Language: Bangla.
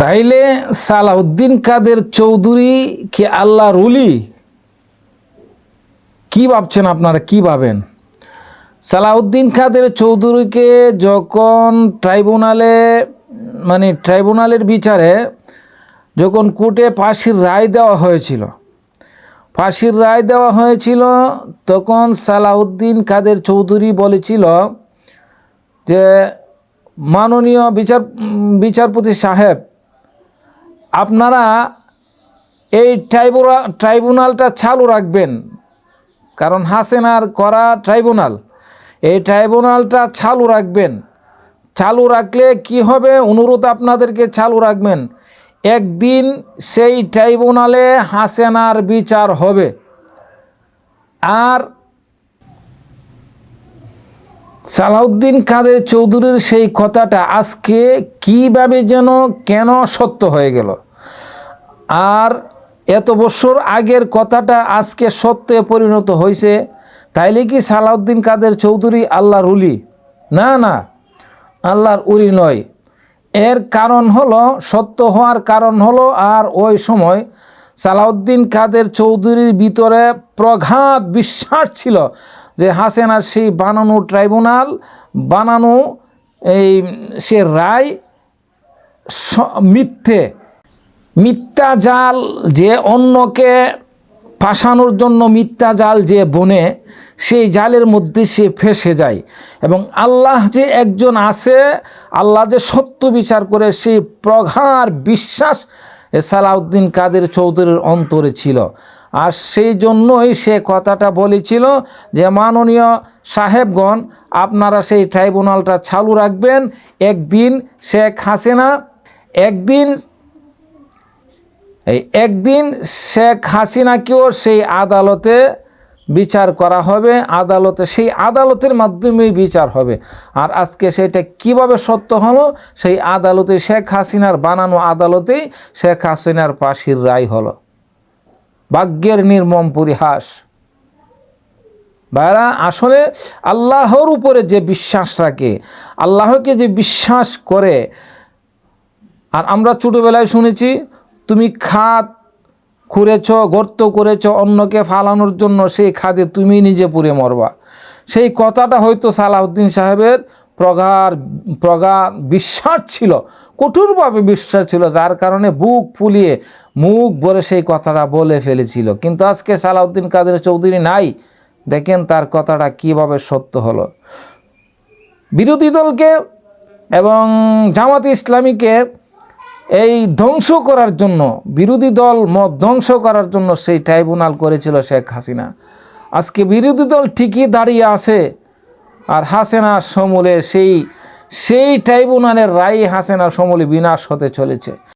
তাইলে সালাউদ্দিন কাদের চৌধুরী কি আল্লাহর ওলি? কি ভাবছেন আপনারা, কি ভাবেন? সালাউদ্দিন কাদের চৌধুরীকে যখন ট্রাইব্যুনালের বিচারে যখন কোর্টে ফাঁসির রায় দেওয়া হয়েছিল তখন সালাউদ্দিন কাদের চৌধুরী বলেছিল যে মাননীয় বিচারপতি সাহেব, আপনারা এই ট্রাইব্যুনালটা চালু রাখবেন, কারণ হাসিনার করা ট্রাইব্যুনাল, এই ট্রাইব্যুনালটা চালু রাখলে কি হবে, অনুরোধ আপনাদেরকে চালু রাখবেন, একদিন সেই ট্রাইব্যুনালে হাসিনার বিচার হবে। আর সালাউদ্দিন কাদের চৌধুরীর সেই কথাটা আজকে কীভাবে যেন কেন সত্য হয়ে গেল, আর এত বছর আগের কথাটা আজকে সত্যে পরিণত হয়েছে। তাইলে কি সালাউদ্দিন কাদের চৌধুরী আল্লাহর ওলি? না, আল্লাহর ওলি নয়। এর কারণ হলো, সত্য হওয়ার কারণ হলো, আর ওই সময় সালাউদ্দিন কাদের চৌধুরীর ভিতরে প্রগাঢ় বিশ্বাস ছিল যে হাসিনার সেই বানানো ট্রাইব্যুনাল, সে রায় মিথ্যা জাল, যে অন্যকে ফাঁসানোর জন্য মিথ্যা জাল যে বনে, সেই জালের মধ্যে সে ফেঁসে যায়, এবং আল্লাহ যে একজন আছে, আল্লাহ যে সত্য বিচার করে, সেই প্রগাঢ় বিশ্বাস সালাউদ্দিন কাদের চৌধুরীর অন্তরে ছিল। আর সেই জন্যই সে কথাটা বলেছিল যে মাননীয় সাহেবগণ, আপনারা সেই ট্রাইব্যুনালটা চালু রাখবেন, একদিন শেখ হাসিনাকেও সেই আদালতে বিচার করা হবে, সেই আদালতের মাধ্যমেই বিচার হবে। আর আজকে সেটা কিভাবে সত্য হলো, সেই আদালতে, শেখ হাসিনার বানানো আদালতেই শেখ হাসিনার ফাঁসির রায় হলো। ভাগ্যের নির্মম পরিহাস। ভাইরা, আসলে আল্লাহর উপরে যে বিশ্বাস রাখে, আল্লাহকে যে বিশ্বাস করে, আর আমরা ছোটোবেলায় শুনেছি, তুমি খাদ খুঁড়েছ, গর্ত করেছ অন্যকে ফালানোর জন্য, সেই খাদে তুমি নিজে পুড়ে মরবা। সেই কথাটা হয়তো সালাউদ্দিন সাহেবের প্রগাঢ় বিশ্বাস ছিল, কঠোরভাবে বিশ্বাস ছিল, যার কারণে বুক ফুলিয়ে মুখ ভরে সেই কথাটা বলে ফেলেছিল। কিন্তু আজকে সালাউদ্দিন কাদের চৌধুরী নাই, দেখেন তার কথাটা কিভাবে সত্য হলো। বিরোধী দলকে এবং জামাত ইসলামীকে এই ধ্বংস করার জন্য, বিরোধী দল মত ধ্বংস করার জন্য সেই ট্রাইব্যুনাল করেছিল শেখ হাসিনা। আজকে বিরোধী দল ঠিকই দাঁড়িয়ে আছে, আর হাসিনার সমূলে সেই ট্রাইব্যুনালের রায় হাসিনার সমূলে বিনাশ হতে চলেছে।